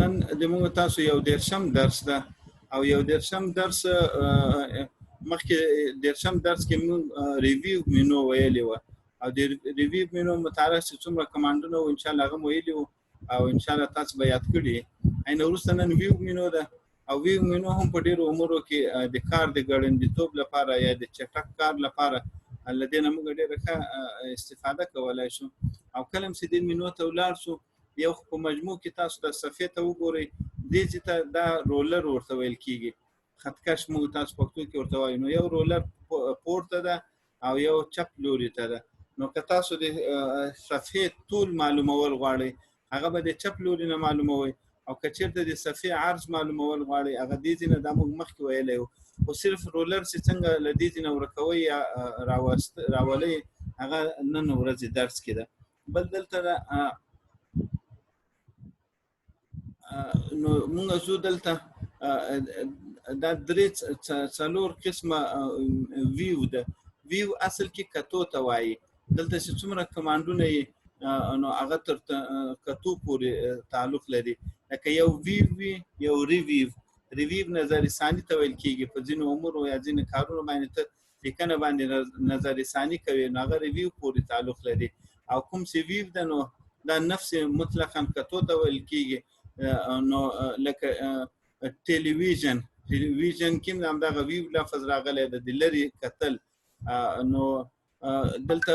نن د موږ تاسو یو دیرشم درس ده او یو دیرشم درس مخکې دیرشم درس کې موږ ریویو مینو ویلې و او د ریویو مینو متعلق څومره کمانډونه او ان شاء الله هغه ویلي او ان شاء الله تاسو به یاد کړئ. عین وروسته نن ویو مینو ده او ویو مینو هم په ډیرو امورو کې د کار د ګړندیتوب لپاره یا د چټک کار لپاره الذين موږ ډیره استفاده کولای شو او کلم چې د مینو ته ولاړ شو یو په مجموع کې تاسو د صفحې ته وګورئ دې چې دا رولر ورته ویل کیږي خطکش موږ تاسو پښتو کې ورته وایو نو یو رولر پورته ده او یو چپ لوري ته ده نو که تاسو د صفحې طول معلومول غواړئ هغه به د چپ لوري نه معلوموي او که چیرته د صفحې عرض معلومول غواړئ هغه دې ځینه د موږ مخکې ویلی او صرف رولر چې څنګه له دې ځینه ورکوي یا راولئ هغه نن ورځې درس کې ده. بل دلته نو موږ زو دلته دا درې څلور قسمه ویو ده. ویو اصل کې کتو ته وایي دلته چې څومره کمانډونه یې نو هغه تر کتو پورې تعلق لري لکه یو ویو وي یو ریویو نظر ثانی ته ویل کېږي په ځینو امورو یا ځینو کارونو باندې ته لیکنه باندې نظر ثانی کوي نو هغه ریویو پورې تعلق لري او کوم چې ویو ده نو دا نفس مطلقاً کتو ته ویل کېږي نو لکه ټلویزیون کې هم دغه ویو لفظ راغلی ده د لرې کتل نو دلته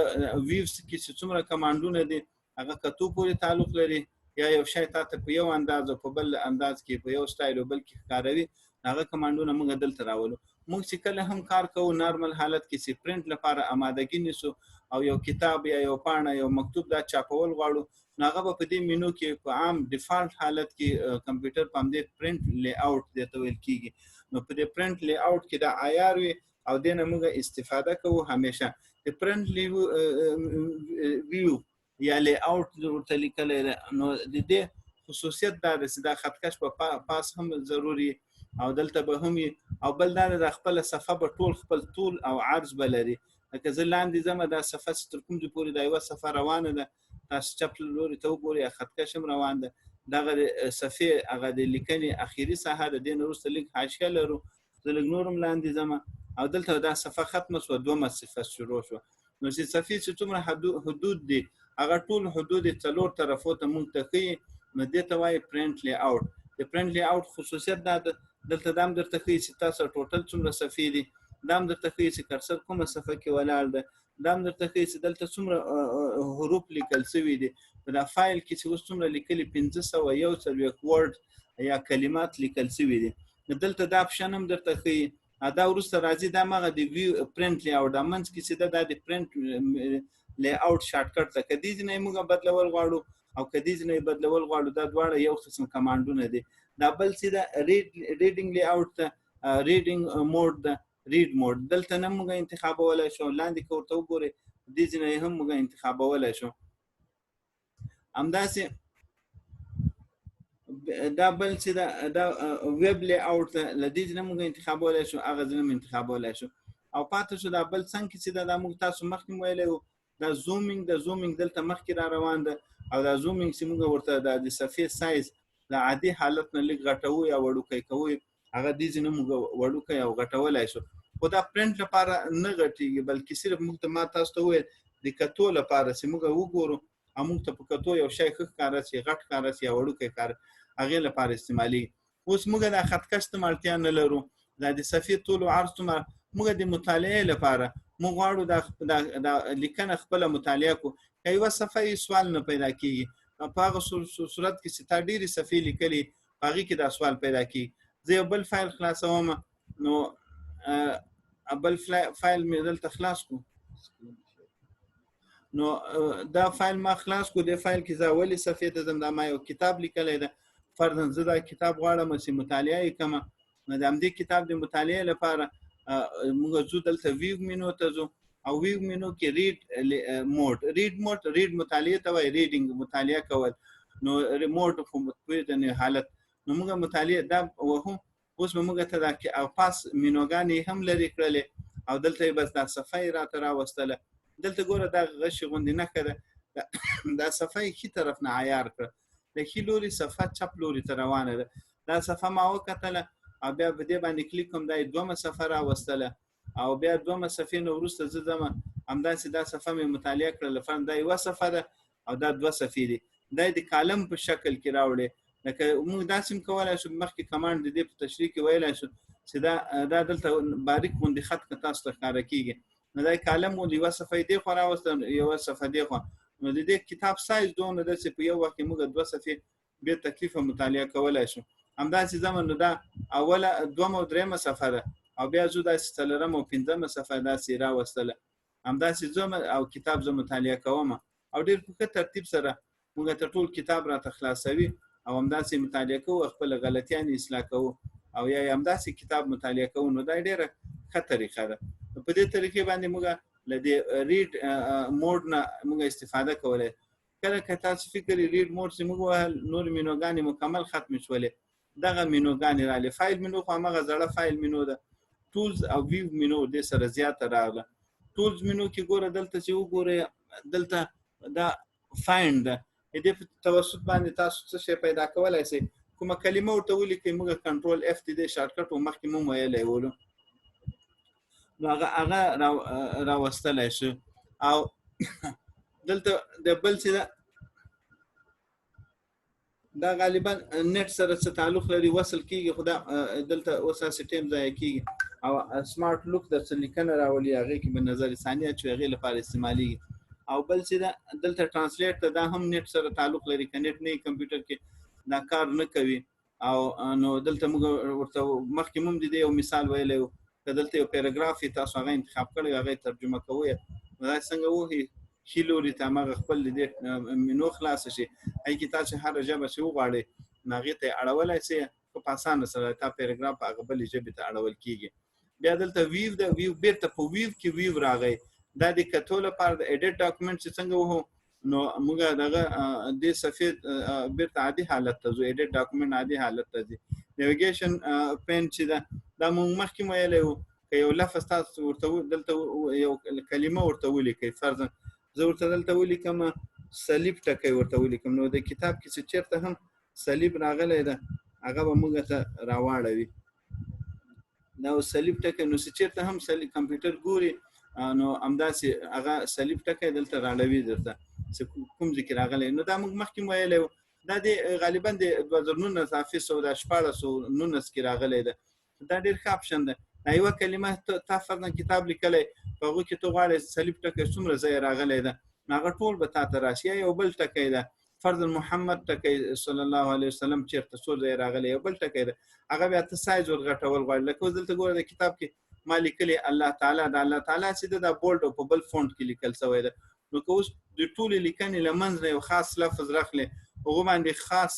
ویوز کې چې څومره کمانډونه دي هغه کتو پورې تعلق لري یا یو شی تاسو په یو انداز او په بل انداز کې په یو سټایل او بل کې ښکاروي هغه کمانډونه موږ دلته راولو. موږ چې کله هم کار کوو نارمل حالت کې چې پرنټ لپاره آمادګي نیسو او یو کتاب یا یو پاڼه یو مکتوب دا چاپول غواړو هغه په دې مینو کې په عام ډیفالت حالت کې کمپیوټر په دې پرنټ لی اوټ د تویل کیږي نو په دې پرنټ لی اوټ کې دا آیار وي او دنه موږ استفاده کوو همیشه د پرنټ ویو یا لی اوټ ورته لیکل نو د دې خصوصیت دا چې دا خطکش په پاس هم ضروری او دلته به هم او بل دا د خپل صفحه په ټول خپل طول او عرض بلري لکه ځلاندې زمه دا صفحه تر کوم ځای پورې دا یو صفحه روانه ده تاسو چپ لوري ته وګورئ خطکش هم روان ده دغه صفحه هغه د لیکنې اخیری ساحه د دین وروسته لیک حاشیه لرو زلګ نورم لاندې زمه او دلته دا صفحه ختمه شو دومره صفحه شروع شو نو چې صفحه چې څومره حدود دي هغه ټول حدود څلور طرفو ته منتقي نو دې ته وایي پرنټ لی اوټ. د پرنټ لی اوټ خصوصیت دا دلته دام درته کوي چې تاسو ټوټل څومره صفحې دي دام درته کوي چې کرسر کومه صفحه کې ولاړ ده دام درته کوي چې دلته څومره حروف لیکل شوي دي په دا فایل کې چې اوس څومره لیکلي 541 ورډ یا کلمات لیکل شوي دي دلته دا اپشن هم درته کوي دا وروسته راځي دا مغه د ویو پرنټ لی اوټ د منځ کې چې دا د پرنټ لی اوټ شارټ کټ ته کدي نه موږ بدلول غواړو او کدي نه بدلول غواړو دا دواړه یو قسم کمانډونه دي. دا بل چې دا ریډینګ لی اوټ ته ریډینګ موډ ده ریډ موډ دلته نه موږ انتخابولای شو لاندې کوته وګورئ دې نه هم موږ انتخابولای شو همداسې دا بل چې دا ویب لی اوټ لدې نه موږ انتخابولای شو هغه ځنه انتخابولای شو او پاتې شو دا بل څنګه چې دا موږ تاسو مخکې ویلو دا زومینګ دلته مخکې را روان ده او دا زومینګ چې موږ ورته د صفحې سایز د عادي حالت نه لږ غټوي او وړوکی کوي هغه دې نه موږ وړوکی او غټولای شو خو دا پرنټ لپاره نه غټیږي بلکې صرف موږ ته ما تاسو ته ویل د کتو لپاره چې موږ وګورو او موږ ته په کتو یو شی ښه ښکاره شي غټ ښکاره شي وړوکی ښکاره هغې لپاره استعمالي اوس موږ د خطکش ته اړتیا نه لرو دا د صفحې طول او عرض موږ د مطالعې لپاره موږ غواړو دا لیکنه خپله مطالعه کو که یوه صفحه سوال نه پیدا کېږي په هغه صورت کې چې تا ډېرې صفحې لیکلي په هغې کې دا سوال پیدا کېږي زه یو بل فایل خلاصوم نو بل فایل مې دلته خلاص کو نو دا فایل ما خلاص کو د فایل کې زه اولې صفحې ته ځم دا ما یو کتاب لیکلی ده فرضاً زه دا کتاب غواړم چې مطالعه یې کومه نو د همدې کتاب د مطالعې لپاره موږ ځو دلته ویو مینو ته ځو او ویو مینو کې ریډ موډ مطالعه ته وایي ریډینګ مطالعه کول نو ریموټ خو د حالت نو موږ مطالعه دا وهم اوس موږ ته دا پاس مینوګانې هم لري کړلې او دلته بس دا صفحه راته راوستله دلته ګوره دا غشي غوندې نه کړه دا صفحه کې طرف نه عیار کړ د ښي لوري صفحه چپ لوري ته روانه ده. دا صفحه ما وکتله او بیا په دې باندې کلیک کوم، دا یې دومه صفحه راوستله او بیا دومه صفحې نه وروسته زه ځم همداسې دا صفحه مې مطالعه کړله. فرض دا یوه صفحه ده او دا دوه صفحې دي، دا یې د کالم په شکل کې راوړې. لکه موږ داسې هم کولی شو مخکې کمانډ د دې په تشریح کې ویلی شو چې دا دلته باریک غوندې خط که تاسو ته ښکاره کېږي، نو دا کالم غوندې یوه صفحه یې دې خوا راوسته یوه صفحه دې خوا، نو د دې کتاب سایز دونه ده چې په یو وخت کې موږ دوه صفحې بې تکلیفه مطالعه کولی شو. همداسې ځمه نو دا اوله دومه او درېیمه صفحه ده او بیا زه داسې څلورمه او پنځمه صفحه داسې راوستله. همداسې ځم او کتاب زه مطالعه کوم او ډېر په ښه ترتیب سره موږ ته ټول کتاب راته خلاصوي او همداسې مطالعه کوو، خپل غلطیان اصلاح کوو او یا همداسې کتاب مطالعه کوو. نو دا ډېره ښه طریقه ده. په دې طریقې باندې موږ له دې ریډ موډ نه موږ استفاده کولی. کله که تاسو فکر ریډ موډ چې موږ وهل نور مینوګانې مکمل ختمې شولې، دغه مینوګانې راغلې. فایل مینو خو همغه زړه فایل مینو ده. ټولز او ویو مینو دې سره زیاته راغله. ټولز مینو کې ګوره دلته چې وګورئ دلته دا فایند ده، دې په توسط باندې تاسو څه شی پیدا کولی شئ. کومه کلمه ورته ولیکئ موږ کنټرول اف دې شارټکټ مخکې مو ویلی ولو، نو هغه راوستلی شو. او دلته د بل چې دا غالبا نت سره څه تعلق لري وصل کیږي، خو دا دلته اوس هسې ټایم ضایع کیږي او سمارټ لوک درته لیکنه راولي هغې کې به نظر ثانیه چې هغې لپاره استعمالیږي. او بل چې دلته ټرانسلیټ ته دا هم نت سره تعلق لري، که نت نه کمپیوټر کې دا کار نه کوي. او نو دلته موږ ورته مخکې هم د دې یو مثال ویلی و، که دلته یو پیراګراف تاسو هغه انتخاب کړی هغه ترجمه کوئ، نو دا څنګه وهي ښي لوري ته هماغه خپل د دې منو خلاصه شي. هغې کې تاسو هره ژبه چې وغواړئ نو هغې ته یې اړولی شئ په اسانه سره تا پیراګراف په هغه بلې ژبې ته اړول کېږي. بیا دلته ویو ده، ویو بیرته په ویو کې ویو راغی. دا د کتو لپاره د ایډیټ ډاکومنټ چې څنګه وهو نو موږ دغه دې صفحې بیرته عادي حالت ته ځو، ایډیټ ډاکومنټ عادي حالت ته ځي. نیویګیشن پین چې ده دا موږ مخکې ویلی وو، که یو لفظ تاسو ورته دلته یو کلمه ورته ولیکئ، فرضاً زه ورته دلته ولیکم صلیب ټکی ورته ولیکم، نو د کتاب کې چې چېرته هم صلیب راغلی ده هغه به موږ ته راواړوي. دا صلیب ټکی نو چې چېرته هم کمپیوټر ګوري نو همداسې هغه صلیب ټکی دلته راړوي درته چې کوم ځای کې راغلی. نو دا موږ مخکې ویلی وو، دا د غالبا د 2019 کې راغلی ده. دا ډېر ښه اپشن ده. دا یوه کلمه تا فرضاً کتاب لیکلی په هغو کې ته غواړې صلیب ټکی څومره ځای راغلی ده هغه ټول به تا ته راشي. یا یو بل ټکی ده فرضاً محمد ټکی صلی الله علیه وسلم چېرته څو ځای راغلی یو بل ټکی ده، هغه بیا ته سایز ورغټول غواړې. لکه اوس دلته ګوره د کتاب کې ما لیکلی الله تعالی، د الله تعالی چې ده دا بولډ او په بل فونټ کې لیکل شوی ده. نو که اوس د ټولې لیکنې له منځ نه یو خاص لفظ راخلې هغو باندې خاص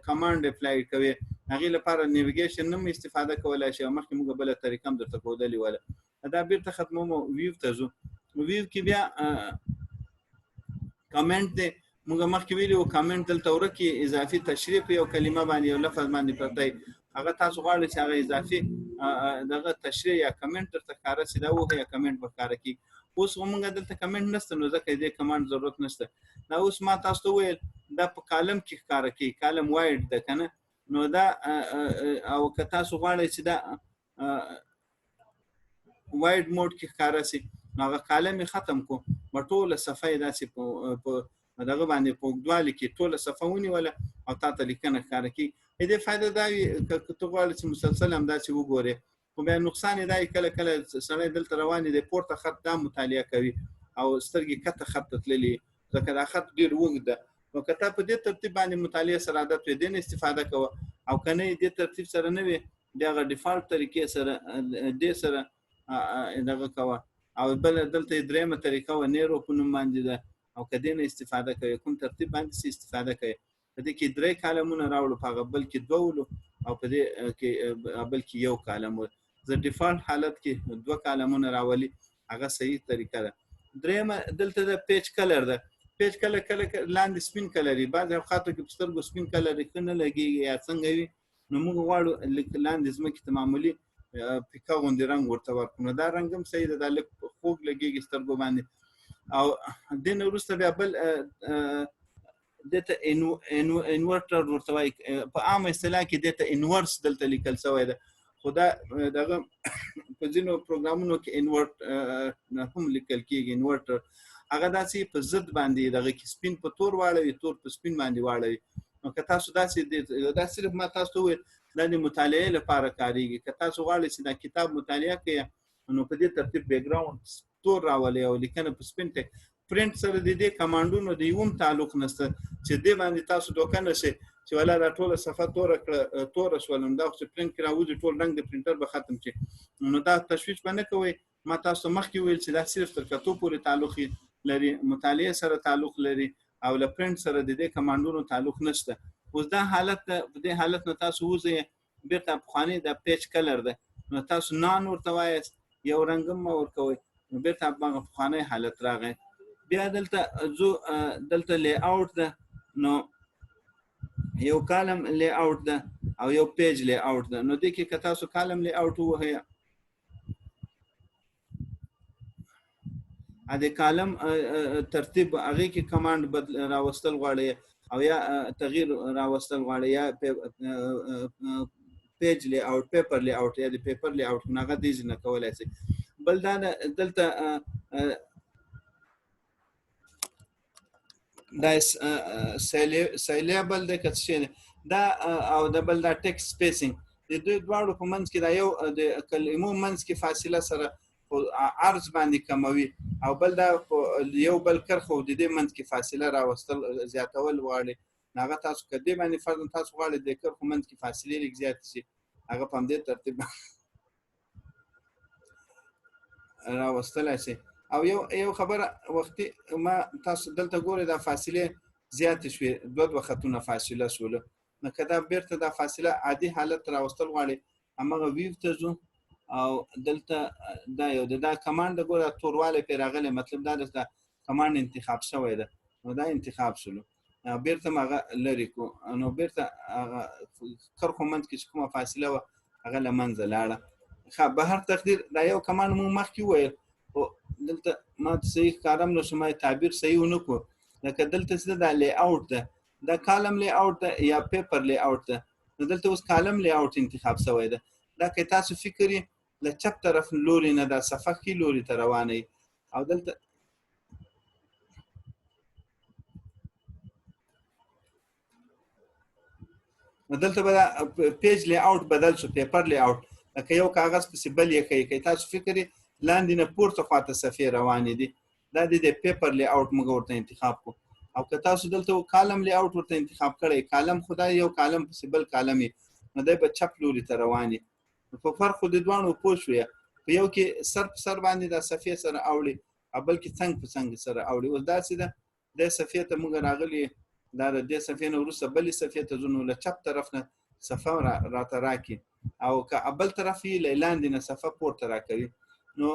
کمانډ اپلای کوي، هغې لپاره نیویګیشن هم استفاده کولی شي او مخکې موږ بله طریقه هم درته ښودلې وله. دا بیرته ختموم ویو ته ځو. ویو کې بیا کامنټ دی، موږ مخکې ویلي وو کامنټ دلته ورکې اضافي تشریح په یو کلمه باندې یو لفظ باندې پرته وي، هغه تاسو غواړئ چې هغه اضافي دغه تشریح یا کمنټ درته ښکاره شي دا ووهئ یا کمنټ به ښکاره کېږي. اوس خو موږ دلته کمنټ نشته نو ځکه دې کمانډ ضرورت نشته. دا اوس ما تاسو ته وویل دا په کالم کې ښکاره کوي، کالم وایډ ده که نه، نو دا او که تاسو غواړئ چې دا وایډ موډ کې ښکاره شي نو هغه کالم یې ختم کړو، به ټوله صفحه یې داسې په دغه باندې په اوږدوالي کې ټوله صفحه ونیوله او تا ته لیکنه ښکاره کړي. د دې فایده دا وي که ته غواړې چې مسلسل همداسې وګورې، خو بیا نقصان یې دا وي کله کله سړی دلته روان دی پورته خط دا مطالعه کوي او سترګې کته خط ته تللي ځکه دا خط ډېر اوږد ده. نو که ته په دې ترتیب باندې مطالعه سره عادت وي دې نه استفاده کوه، او که نه دې ترتیب سره نه وي بیا هغه ډیفالټ طریقې سره دې سره دغه کوه. او بل دلته درېیمه طریقه و نیرو په نوم باندې ده، او که دې نه استفاده کوي کوم ترتیب باندې څه استفاده کوي، په دې کې 3 کالمونه راوړو، په هغه بل کې 2 ولو او په دې کې بل کې 1 کالم و. زه ډیفالټ حالت کې 2 کالمونه راولي، هغه صحیح طریقه ده. درېیمه دلته د پیج کلر ده. پیج کلر کله لاندې سپین کلر وي، بعضې اوقاتو کې په سترګو سپین کلر ښه نه لګېږي یا څنګه وي، نو موږ غواړو لاندې ځمکې ته معمولي پیکه غوندې رنګ ورته ورکړو، نو دا رنګ هم صحیح ده، دا لږ خوږ لګېږي سترګو باندې. او دې نه وروسته بیا بل دته انورټر ورته وایي په عام اصطلاح کې دته انورس دلته لیکل شوی ده خو دا دغه په ځینو پروګرامونو کې انورټ هم لیکل کېږي انورټر هغه داسې په ضد باندې دغه کې سپین په تور واړوي تور په سپین باندې واړوي نو که تاسو داسې دا صرف ما تاسو وویل دا د مطالعې لپاره کارېږي که تاسو غواړئ چې دا کتاب مطالعه کړئ نو په دې ترتیب بیک ګراوند تور راولئ او لیکنه په سپین ټک پرنټ سره د دې کمانډونو د یوم تعلق نشته چې دې باندې تاسو دوکه نشئ چې ولا دا ټوله صفحه توره شول نو دا خو چې پرنټ کې راوځي ټول رنګ د پرنټر به ختم شي نو دا تشویش به نه کوئ ما تاسو مخکې ویل چې دا صرف تر کتو پورې تعلق لري مطالعې سره تعلق لري او له پرنټ سره د دې کمانډونو تعلق نشته اوس دا حالت په دې حالت نه تاسو وځئ بیرته پخواني د پیج کلر ده نو تاسو نان ورته وایاست یو رنګ هم ورکوئ نو بیرته هغه پخوانی حالت راغی بیا دلته لی آوټ ده نو یو کالم لی آوټ ده او یو پیج لی آوټ ده نو دې کې که تاسو کالم لی آوټ ووهئ د کالم ترتیب هغه کې کمانډ بدل راوستل غواړي او یا تغییر راوستل غواړي یا پیج لی آوټ پیپر لی آوټ یا د پیپر لی آوټ هغه دې نه کولای شي بل دا دلته دا سیلیبل د کڅ دا او د بل دا ټیکسټ سپیسینګ د دوی دواړو په منځ کې دا یو د کلمو منځ کې فاصله سره عرض باندې کموي او بل دا یو بل کرخو د دې منځ کې فاصله راوستل زیاتول غواړي هغه تاسو کدی باندې فرض تاسو غواړئ د کرخو منځ کې فاصله لږ زیات شي هغه په دې ترتیب راوستل شي او یو خبره وختي ما تاسو دلته ګورئ دا فاصله زیات شوي دوه خطونه فاصله شول نو کدا بیرته دا فاصله عادي حالت راوستل غواړي همغه ویو ته ځو او دلته دا یو دا کمانډ ګوره تورواله پې راغلی مطلب دا د کمانډ انتخاب شوی ده نو دا انتخاب شلو بیرته هغه لرې کو نو بیرته هغه کرخو منځ کې چې کومه فاصله وه هغه له منځه لاړه به هر تقدیر دا یو کمانډ مو مخکې وویل خو دلته ما صحیح ښکاره نه شو ما تعبیر صحیح ونه کړو لکه دلته چې دا لی آوټ ده دا کالم لی آوټ ده یا پیپر لی آوټ ده نو دلته اوس کالم لی آوټ انتخاب شوی ده دا که تاسو فکر یې له چپ طرف لوري نه دا صفحه کې لوري ته روانه او دلته به پیج لی آوټ بدل شو پیپر لی آوټ لکه یو کاغذ پسې بل یې کوي که تاسو فکر یې لاندې نه پورته خواته صفحې روانې دي دا د پیپر لی آوټ موږ ورته انتخاب کو او که تاسو دلته کالم لی آوټ ورته انتخاب کړئ کالم خدای یو کالم پسې بل کالم یې نو دی به چپ لوري ته روانې په فرق د دوانو پوه شوې په یو کې سر په سر باندې دا صفحې سره اوړي او بل کې څنګ په څنګ سره اوړي اوس داسې ده دې صفحې ته موږ راغلي دا د دې صفحې نه وروسته بلې صفحې ته ځو نو له چپ طرف نه صفحه راته راکړي او که بل طرف یې له لاندې نه صفحه پورته راکوي نو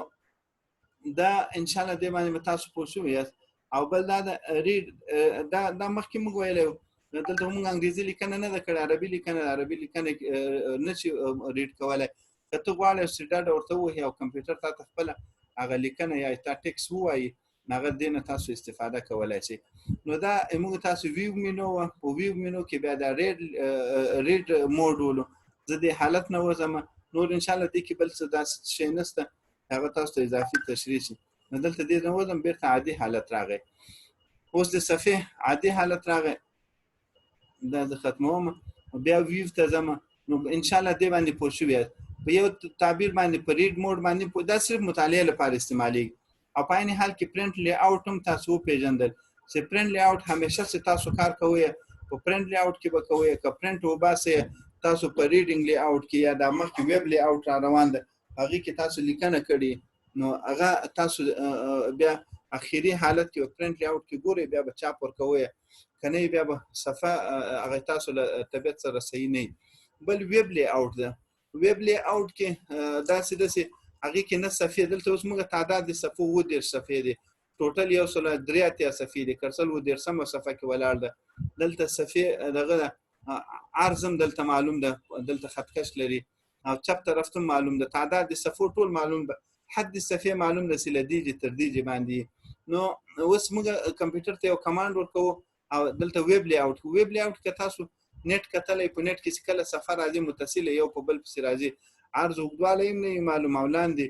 دا انشاءالله دې باندې تاسو پوه شوي یاست او بل دا د ریډ دا مخکې موږ ویلی دلته موږ انګریزي لیکنه نه ده کړې عربي لیکنه نشي ریډ کولی که ته غواړې چې ډاډه ورته ووهې او کمپیوټر تا ته خپله هغه لیکنه یا تا ټکس ووایي هغه دې نه تاسو استفاده کولی شئ نو دا موږ تاسو ویو مینو په ویو مینو کې بیا دا ریډ موډ ولو زه دې حالت نه وځم نور انشاءالله دې کې بل څه داسې شی نشته هغه تاسو ته اضافي تشریح شي نو دلته دې نه وځم بیرته عادي حالت راغی اوس د صفحې عادي حالت راغی دا زه ختموم بیا ویو ته ځم نو انشاءالله دې باندې پوه شوي یاست په یو تعبیر باندې په ریډ موډ باندې دا صرف مطالعې لپاره استعمالیږي او په عین حال کې پرنټ لی آوټ هم تاسو وپېژندل چې پرنټ لی آوټ همیشه چې تاسو کار کوئ په پرنټ لی آوټ کې به کوئ که پرنټ وباسئ تاسو په ریډینګ لی آوټ کې یا د مخکې ویب لی آوټ را روان ده هغې کې تاسو لیکنه کړي نو هغه تاسو بیا اخیری حالت کې پرنټ لی آوټ کې ګورئ بیا به چاپ ورکوئ کنه بیا به صفحه هغه تاسو له طبیعت سره صحیح نه بل ویب لی آوټ ده ویب لی آوټ کې داسې هغې کې نه صفحې دلته اوس موږ تعداد د صفحو 30 صفحې دي ټوټل 183 صفحې دي کرسل 30مه صفحه کې ولاړ ده دلته صفحې دغه عرض هم دلته معلوم ده دلته خطکش لري او چپ طرف ته معلوم ده تعداد د صفحو ټول معلوم ده حد صفحې معلوم ده چې له دیجې تر دیجې باندې نو اوس موږ کمپیوټر ته یو کمانډ ورکوو او دلته ویب لی اوټ کې تاسو نت کتلې په نت کې کله سفر راځي متصل یو په بل پسې راځي عرض وګواله هم نه معلوم ولاندې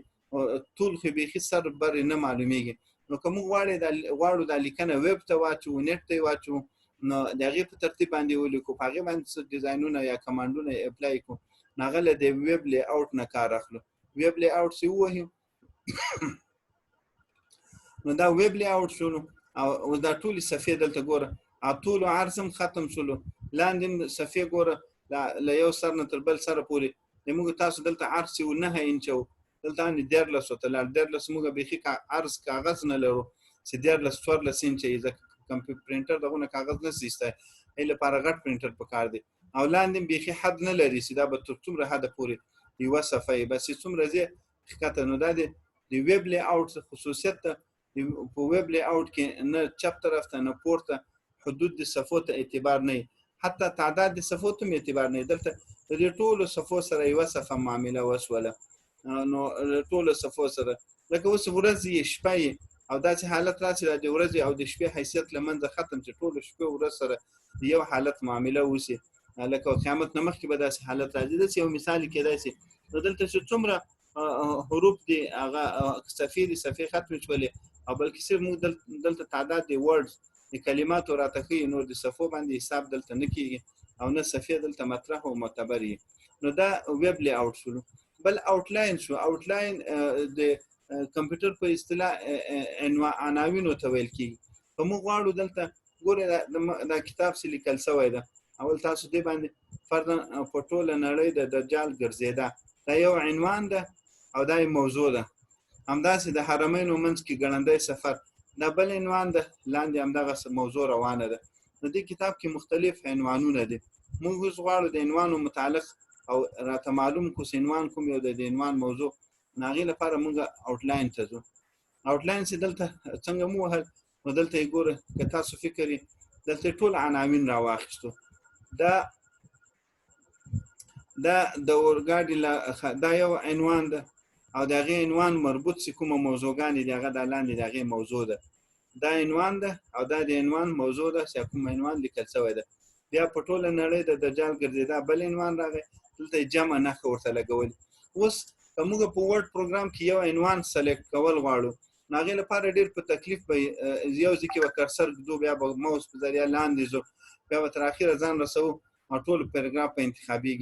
ټول خو به سر بر نه معلومیږي نو کوم غواړو د لیکنه ویب ته واچو نت ته واچو نو دغه په ترتیب باندې ولیکو په هغه باندې ډیزاینونه یا کمانډونه اپلای کو ناغله د ویب لی اوټ نه کار اخلو ویب لی اوټ سی وایي نو دا ویب لی اوټ شو او دا ټول صفحه دلته ګوره ټول عرضم ختم شلو لاندې صفحه ګوره ل یو سر نه تر بل سره پوري موږ تاسو دلته عرض و نه انچو دلته ان ډیرلس وتل ډیرلس موږ به خي عرض کاغذ نه لرو چې ډیرلس څورلس انچ یې کمپیوټر پرینټر دغه کاغذ نه سیسته اله لپاره غټ پرینټر پکار دی او لاندې به خي حد نه لري چې دا به تر څومره حد پوري یو صفحه بس څومره زی حقیقت نو دا دی ویب لی اوټ خصوصیت په ویب لی اوټ کې نه چپ طرف ته نه پورته حدود د صفحو ته اعتبار نه حتی تعداد د صفحو ته اعتبار نه دلته د ټولو صفحو سره یو صفحه معامله وسوله نو ټولو صفحو سره لکه اوس ورځې شپه او داسې حالت راشي د ورځې او د شپې حیثیت لمنځه ختم چې ټولو شپه ورځ سره یو حالت معامله وسی لکه قیامت نمخ کې به داسې حالت راځي د یو مثال کېدای شي دلته څومره حروف دي هغه صفحه ختم شولې او بلکې صرف موږ دلته تعداد دی ورډز د کلماتو راته نور د صفحو باندې حساب دلته نه کیږي او نه صفحه دلته مطرح او معتبر نو دا ویب لی اوټ شو بل اوټلاین شو اوټلاین د کمپیوټر په اصطلاح عناوین ته ویل کیږي په موږ غواړو دلته ګوره دا کتاب چې لیکل شوی ده اول تاسو دې باندې فرضاً په ټوله نړۍ د دجال ګرځیدا دا یو عنوان ده او دا موضوع ده همداسې د حرمینو منځ کې ګڼندی سفر دا بل عنوان ده لاندې همدغه موضوع روانه ده د دې کتاب کې مختلف عنوانونه دي موږ اوس غواړو د عنوانو متعلق او راته معلوم کو عنوان کوم یو د عنوان موضوع ناغي لپاره موږ اوټلاین ته ځو اوټلاین چې دلته څنګه مو هل دلته ګوره که تاسو فکرې دلته ټول عناوین راواخیستو دا د اورګاډي دا یو عنوان ده او دغه عنوان مربوط چې کومه موضوعګانې دغه د لاندې دغه موضوع ده دا عنوان ده او دا د عنوان موضوع ده چې کوم عنوان لیکل شوی ده بیا په ټوله نړۍ د دجال ګرځیدا بل عنوان راغی دلته جمع نه ورته لګول اوس موږ په ورډ پروګرام کې یو عنوان سلیکټ کول غواړو ناغه لپاره ډیر په تکلیف به یو ځکه وکرسر دو بیا به ماوس په ذریعہ لاندې زو بیا تر اخره ځان رسو ټول پاراګراف په انتخابي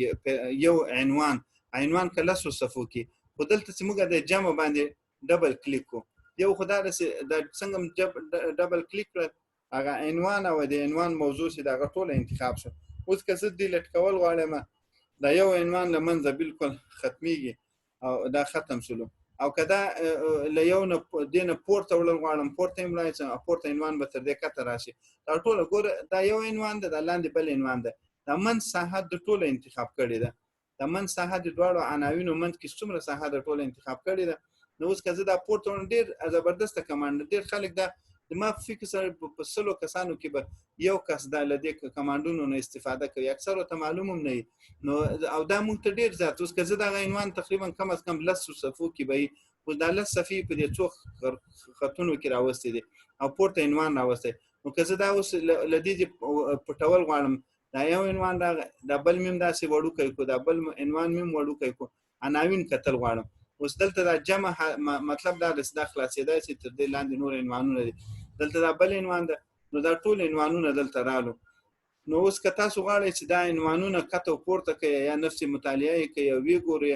یو عنوان کله سو صفو کې خدلته چې موږ د جمع باندې ډبل کلیک کو یو خدای د څنګه ډبل کلیک هغه عنوان او د عنوان موضوع چې دا ټول انتخاب شو اوس که زه دې لټکول غواړم دا یو عنوان لمنځه بالکل ختميږي او دا ختم شلو او کدا له یو نه دینه پورته ولر غواړم پورته املای چې پورته عنوان به تر دې کته راشي دا ټول ګور دا یو عنوان ده د لاندې بل عنوان ده د من ساحه د ټول انتخاب کړی ده د من ساحه د دواړو عناوینو من کې څومره ساحه د ټول انتخاب کړی ده نو اوس که زه دا پورته ډیر زبردست کمانډ ډیر خلک دا ما فکر سره په سلو کسانو کې به یو کس د لدې کمانډونو نه استفاده کوي اکثره ته معلوم هم نه نو او دا مونږ ته ډیر زیات اوس که زه دا عنوان تقریبا کم از کم لس صفو کې به خو دا لس صفحې په دې څو خطونو کې راوستي دي او پورته عنوان راوستي نو که زه دا اوس لدې پټول غواړم دا یو عنوان دا بل مم داسې وړو کوي کو دا بل عنوان مم وړو کوي کو عناوین کتل غواړم اوس دلته دا جمع مطلب دا د خلاصېدای چې تر دې لاندې نور عنوانونه دي دلته دا بل عنوان ده نو دا ټول عنوانونه دلته رالو نو اوس که تاسو غواړئ چې دا عنوانونه کته پورته کوي یا نفسي مطالعه کوي او وی ګوري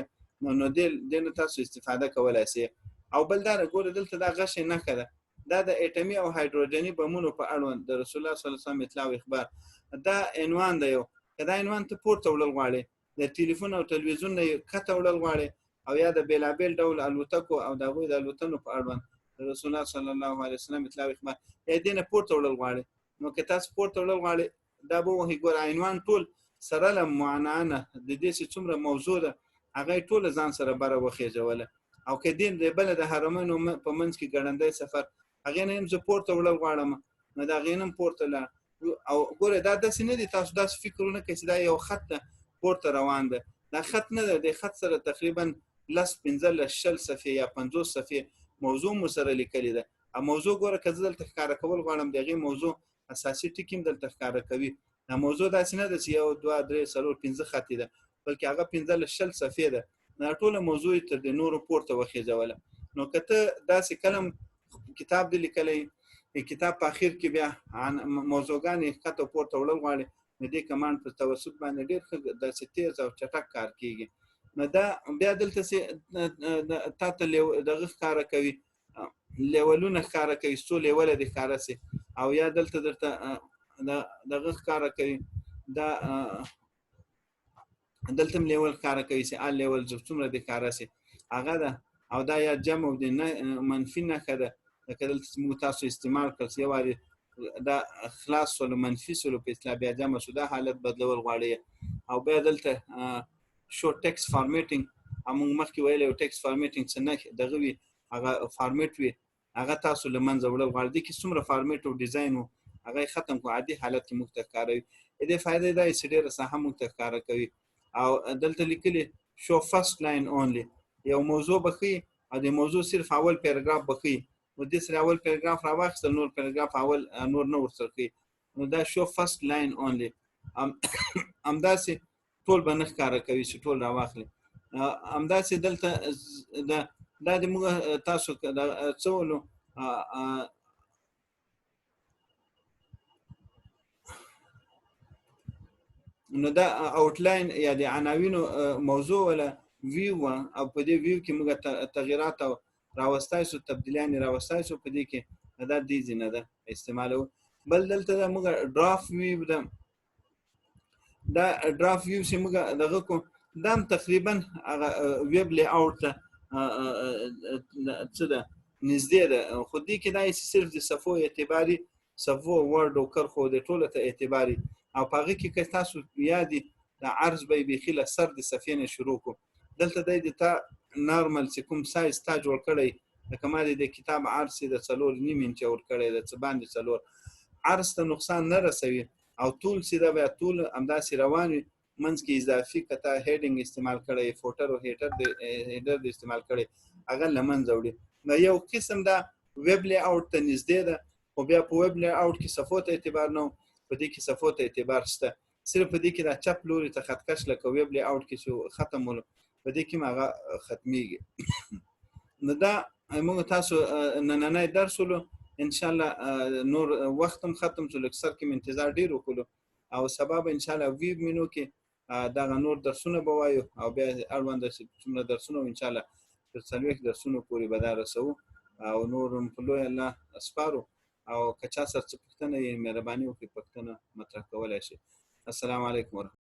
نو دې تاسو استفاده کولای شئ او بل دا ګوره دلته دا غش نه کړه دا د اټومي او هایدروجني بمونو په اړوند د رسول الله صلی الله علیه وسلم اطلاع او اخبار دا عنوان دی یو کدا عنوان ته پورته ولل غواړي د ټلیفون او تلویزیون نه کته ولل غواړي او یا د بیلابل ډول الوتکو او د غوي د الوتنو په اړوند رسول الله صلی الله علیه وسلم اطلاع او اخبار دې نه پورته ولل غواړي نو که تاسو پورته ولل غواړي دا به وګورئ ګور عنوان ټول سره له معنانه د دې څومره موضوع ده هغه ټول ځان سره بره وخیجوله او که دین د بل د حرمینو په منځ کې ګړندې سفر هغه نه هم پورته ولل غواړم نو دا غینم پورته لا او ګوره دا د سینې دي تاسو داس فکرونه کوي چې دا یو خط پورته روان ده دا خط نه ده د خط سره تقریبا لس 15 شل صفحه یا 50 صفحه موضوع مسره لیکل ده ا موضوع ګوره کزل تخکار کول غواړم دغه موضوع اساسي ټکي هم دلته ښکاره کوي. دا موضوع داسې نه ده چې 1 2 3 4 5 خطي ده، بلکې هغه 15 20 صفحې ده. دا ټوله موضوع تر د نورو پورته وخېژوله. نو که ته داسې کلم کتاب دې لیکلی، کتاب په اخر کې بیا موضوعګانې ښکته پورته وړل غواړي، نو دې کمانډ په توسط باندې ډېر ښه داسې تیز او چټک کار کېږي. نو دا بیا دلته چې تا ته دغه ښکاره کوي، لیولونه ښکاره کوي، څو لیوله دې ښکاره سي، او یا دلته درته دغه ښکاره کوي، دا دلته هم لیول ښکاره کوي چې ال لیول څومره دې ښکاره سي هغه ده. او دا یا جمع د منفي نښه ده، لکه دلته چې موږ تاسو استعمال کړل چې یو وارې دا خلاص شولو منفي شولو په اصطلاح بیا جمع شو، دا حالت بدلول غواړي. او بیا دلته شو ټکسټ فارمیټینګ، موږ مخکې ویلی یو ټکسټ فارمیټینګ څه نه دغه وي، هغه فارمیټ وي، هغه تاسو له منځه وړل غواړي. دې کې څومره فارمیټ او ډیزاین و هغه یې ختم کړو، عادي حالت کې موږ ته ښکاروي. دې فایده دا چې ډېره ساحه موږ ته ښکاره کوي. او دلته لیکلي شو فرست لاین اونلی، یو موضوع به ښیي او د موضوع صرف اول پیراګراف به ښیي، نو دې سره اول پیراګراف راواخیستل، نور پیراګراف اول نور نه ورسره ښیي، نو دا شو فرست لاین اونلی. همداسې ټول به نه ښکاره کوي چې ټول راواخلي. همداسې دلته دا د موږ تاسو څه ولو نو دا اوټلاین یا د عناوینو موضوع ولا ویو، او په دې ویو کې موږ تغییرات او راوستای شو، تبدیلیان راوستای شو، په دې کې دا دې ځینه ده استعمالو. بل دلته موږ ډرافټ ویو ده، دا ډرافټ ویو چې موږ دغه کو دا تقریبا ویب لی آوټ ته څه ده نږدې ده، خو دې کې دا صرف د صفحو اعتباري صفحو ورډ او کرښو د ټوله ته اعتباري، او په هغه کې که تاسو یادي د عرض به بېخي له سر د صفحې نه شروع کو. دلته د تا نارمل چې کوم سایز تا جوړ کړی، لکه ما د کتاب عرض د 4.5 انچه ور کړی د څه باندې 4 عرض ته نقصان نه رسوي، او ټول چې دا بیا ټول همداسې روان وي، منځ کې اضافي کته هیډینګ استعمال کړی، فوټر او هیډر د استعمال کړی، هغه له منځه وړي. نو یو قسم دا ویب لی آوټ ته نږدې ده، خو بیا په ویب لی آوټ کې صفحو ته اعتبار نه، په دې کې صفحو ته اعتبار شته، صرف په دې کې دا چپ لوري ته خطکش لکه ویب لی آوټ کې چې ختم ولو په دې کې هغه ختمیږي. نو دا موږ تاسو نننی درس ولو، ان شاء الله نور وخت هم ختم شو، لکه سر کې انتظار ډیر وکړو، او سبا به ان شاء الله ویب مینو کې دا نور درسونه به وایو، او بیا اړوند څومره درسونه ان شاء الله تر 40 درسونه پورې به دا رسو، او نور په لوی الله اسپارو. او که چا سره څه پوښتنه یې مهرباني وکړئ پوښتنه مطرح کولای شي. السلام علیکم ورحمت الله.